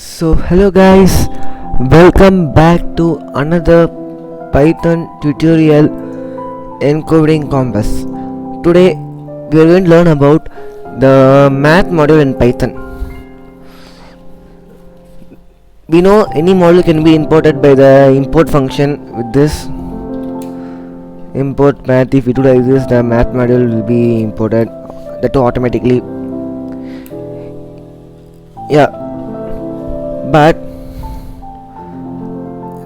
So hello guys, welcome back to another Python tutorial encoding compass. Today we are going to learn about the math module in Python. We know any module can be imported by the import function. With this import math, if we do like this, the math module will be imported that too automatically. Yeah, but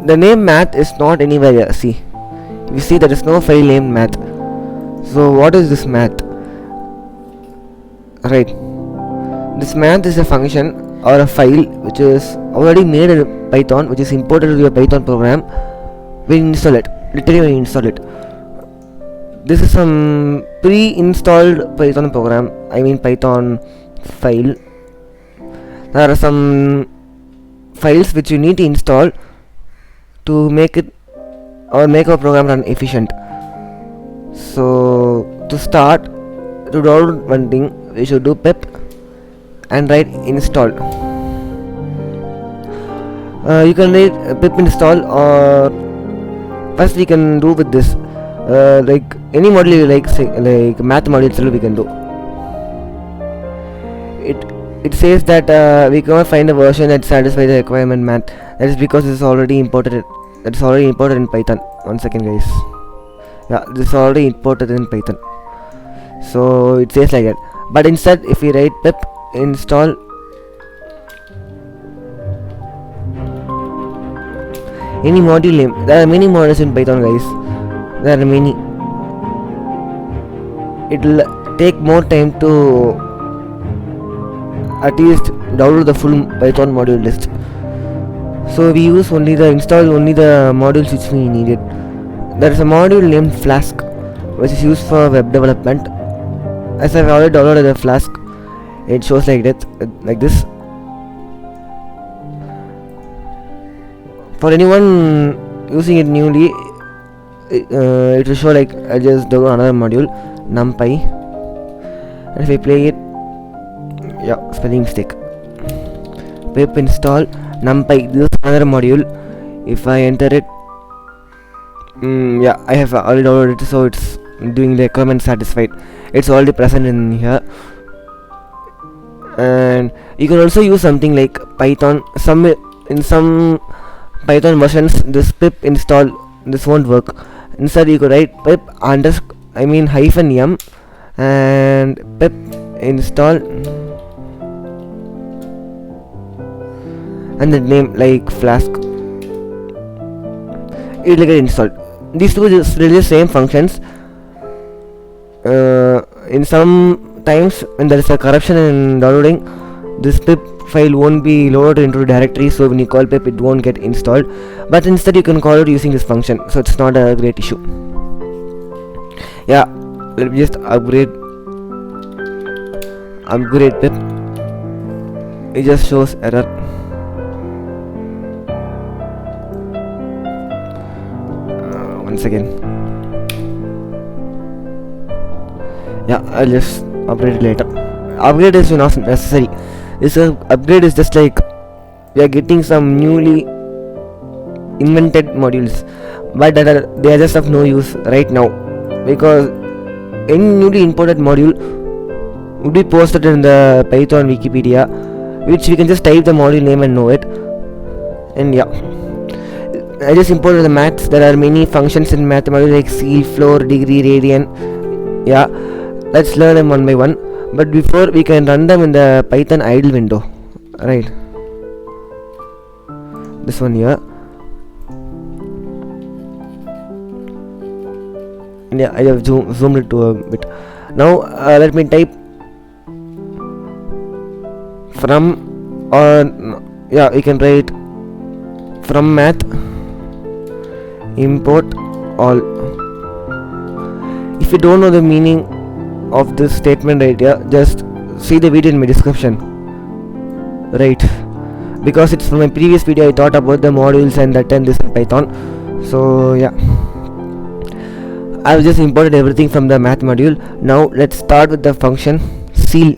the name math is not anywhere here. See, you see there is no file named math. So what is this math? Right, this math is a function or a file which is already made in Python, which is imported to your Python program. We install it, literally we install it. This is some pre-installed Python program, I mean Python file. There are some files which you need to install to make it or make our program run efficient. So to start, to download one thing, we should do pip and write install. You can write pip install, or first we can do with this like any module you like, say like math module itself we can do. It says that we cannot find a version that satisfies the requirement math. That is because this is already imported. That is already imported in Python. One second, guys. Yeah, this is already imported in Python. So it says like that. But instead, if we write pip install any module name, there are many modules in Python, guys. There are many. It will take more time to at least download the full Python module list. So we use only the install only the modules which we needed. There is a module named Flask, which is used for web development. As I've already downloaded the Flask, it shows like that, like this. For anyone using it newly, it will show like I just download another module, NumPy, and if I play it, yeah, spelling mistake. Pip install NumPy. This is another module. If I enter it, yeah, I have already downloaded it, so it's doing the requirement satisfied. It's already present in here. And you can also use something like Python. In some Python versions, this pip install this won't work. Instead, you could write pip -m and pip install and the name like Flask. It will get installed. These two is really the same functions. In some times when there is a corruption in downloading, this pip file won't be loaded into the directory, so when you call pip it won't get installed, but instead you can call it using this function, so it's not a great issue. Yeah, let me just upgrade pip. It just shows error. Once again, yeah, I'll just upgrade it later. Upgrade is not necessary. This upgrade is just like we are getting some newly invented modules, but they are just of no use right now, because any newly imported module would be posted in the Python Wikipedia, which we can just type the module name and know it. And yeah, I just imported the maths. There are many functions in math module like seal, floor, degree, radian. Yeah, let's learn them one by one. But before, we can run them in the Python idle window. Right, this one here. And yeah, I have zoomed it to a bit. Now let me type from, or yeah, we can write from math import all. If you don't know the meaning of this statement right here, just see the video in my description. Right, because it's from my previous video I taught about the modules and that and this in Python. So yeah, I've just imported everything from the math module. Now let's start with the function seal.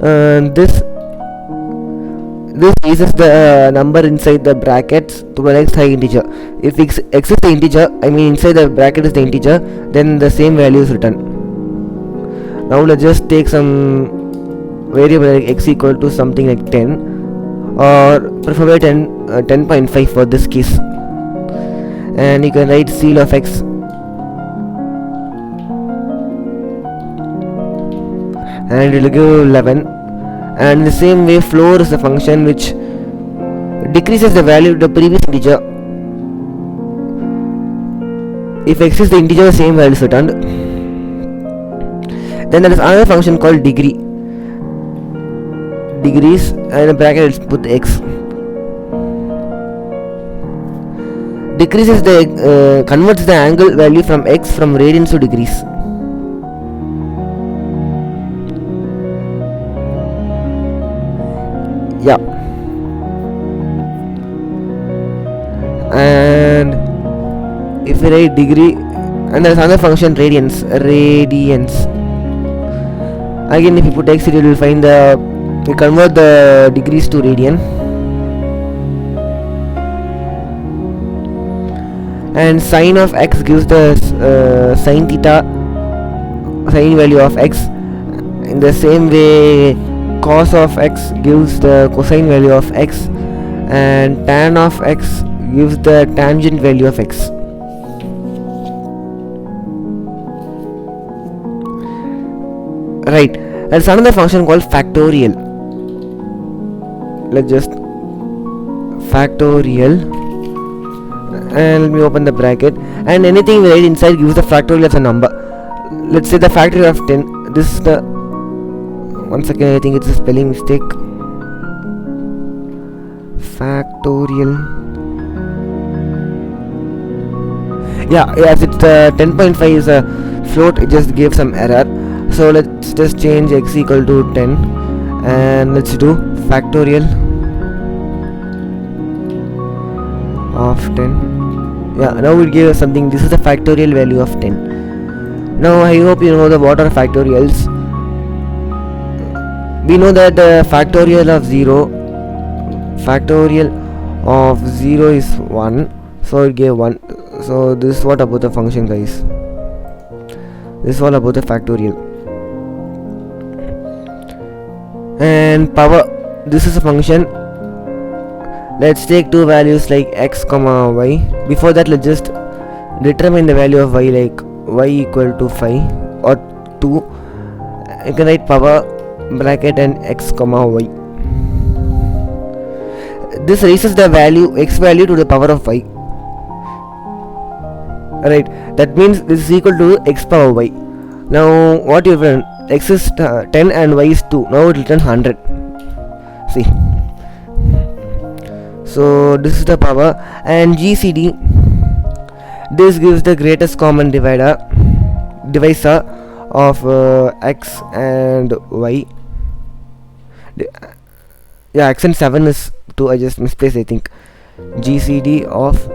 This this raises the number inside the brackets to the next high integer. If x is the integer, I mean inside the bracket is the integer, then the same value is written. Now let's just take some variable like x equal to something like 10, or preferably 10.5 for this case, and you can write ceil of x, and it will give 11. And in the same way, floor is a function which decreases the value of the previous integer. If x is the integer, the same value is returned. Then there is another function called degrees, and in bracket let's put x. Decreases the converts the angle value from x from radians to degrees. Yeah, and if we write degree, and there is another function radians. Again, if you put x, it will find we convert the degrees to radian, and sine of x gives the sine theta, sine value of x. In the same way, cos of x gives the cosine value of x, and tan of x gives the tangent value of x. Right, there's another function called factorial. Let's just factorial, and let me open the bracket, and anything we write inside gives the factorial of the number. Let's say the factorial of 10. This is the, one second, I think it's a spelling mistake. Factorial. Yeah, as it's 10.5 is a float, it just gave some error. So let's just change x equal to 10, and let's do factorial of 10. Yeah, now it gives us something. This is the factorial value of 10. Now I hope you know what are factorials. We know that the factorial of 0 is 1, so it gave 1. So this is what about the function, guys. This is all about the factorial. And power, this is a function. Let's take two values like x comma y. Before that, let's just determine the value of y, like y equal to 5 or 2. You can write power bracket and x comma y. This raises the value, x value, to the power of y. Right, that means this is equal to x power y. Now what you've done, x is 10 and y is 2. Now it will return 100. See, so this is the power. And GCD, this gives the greatest common divisor of x and y. Yeah, x and 7 is 2. I just misplaced, I think. GCD of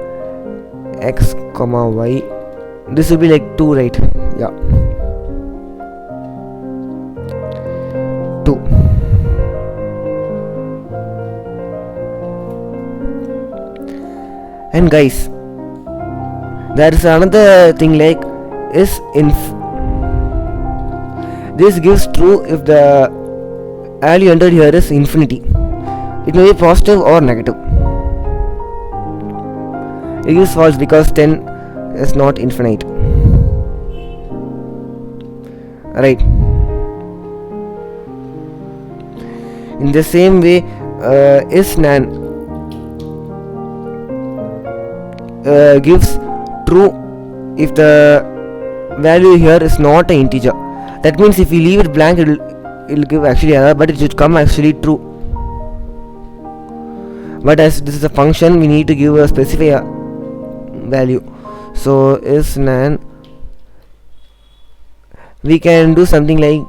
x comma y, this will be like 2, right? Yeah, 2. And guys, there is another thing like is inf. This gives true if the value entered here is infinity. It may be positive or negative. It gives false because 10 is not infinite. Right. In the same way, is nan gives true if the value here is not an integer. That means if you leave it blank, it will give actually error, but it should come actually true. But as this is a function, we need to give a specific value. So is nan, we can do something like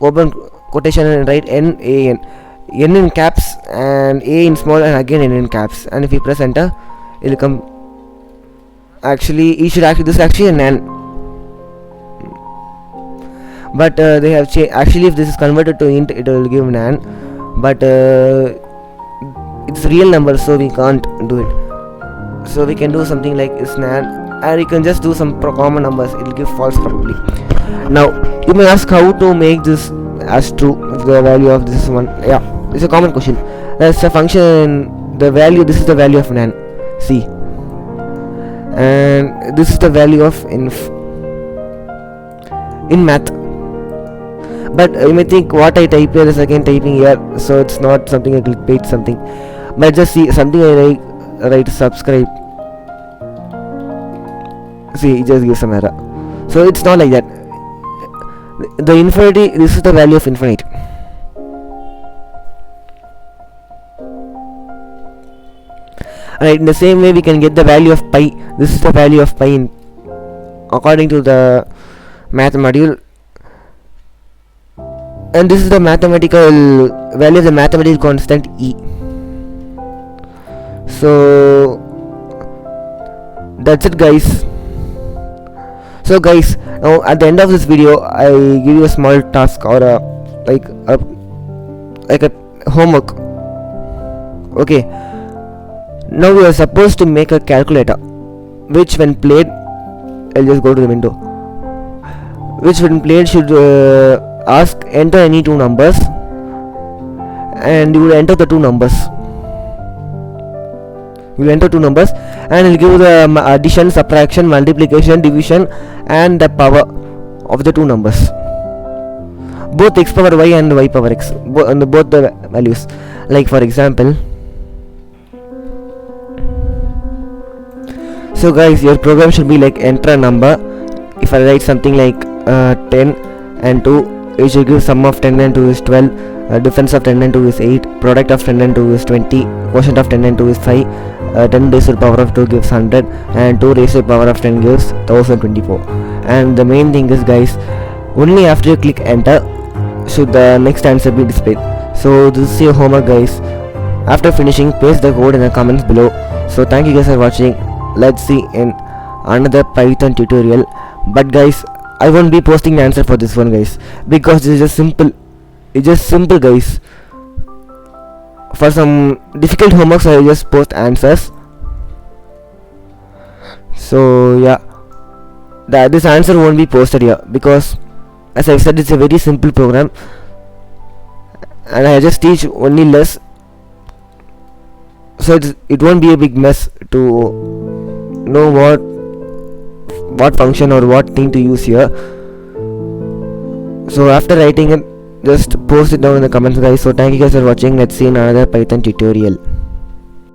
open quotation and write n a n in caps and a in small, and again n in caps, and if you press enter, it will come. Actually, this is actually a nan, but they have changed. Actually, if this is converted to int, it will give nan, but it's real number, so we can't do it. So we can do something like is nan, and you can just do some common numbers. It will give false probably. Now you may ask how to make this as true if the value of this one. Yeah, it's a common question. That's a function. The value. This is the value of nan. See, and this is the value of inf in math. But you may think what I type here is again typing here, so it's not something I clickbait something. But just see something I write subscribe. See, it just gives some error. So it's not like that. The infinity, this is the value of infinite. Right, in the same way we can get the value of pi. This is the value of pi in, according to the math module. And this is the mathematical value of the mathematical constant E. So that's it, guys. So guys, now at the end of this video I give you a small task or a like a homework. Okay, now we are supposed to make a calculator which when played, I'll just go to the window, which when played should ask enter any two numbers, and you will enter the two numbers. You will enter two numbers and it will give you the addition, subtraction, multiplication, division and the power of the two numbers, both x power y and y power x, both the values. Like for example, so guys, your program should be like enter a number. If I write something like 10 and 2, it should give sum of 10 and 2 is 12, difference of 10 and 2 is 8, product of 10 and 2 is 20, quotient of 10 and 2 is 5, 10 raised to the power of 2 gives 100, and 2 raised to the power of 10 gives 1024. And the main thing is, guys, only after you click enter should the next answer be displayed. So this is your homework, guys. After finishing, paste the code in the comments below. So thank you guys for watching. Let's see in another Python tutorial. But guys, I won't be posting the answer for this one, guys, because this is just simple. It's just simple, guys. For some difficult homeworks I will just post answers. So yeah, this answer won't be posted here because, as I said, it's a very simple program and I just teach only less, so it won't be a big mess to know what function or what thing to use here. So after writing it, just post it down in the comments, guys. So thank you guys for watching. Let's see in another Python tutorial.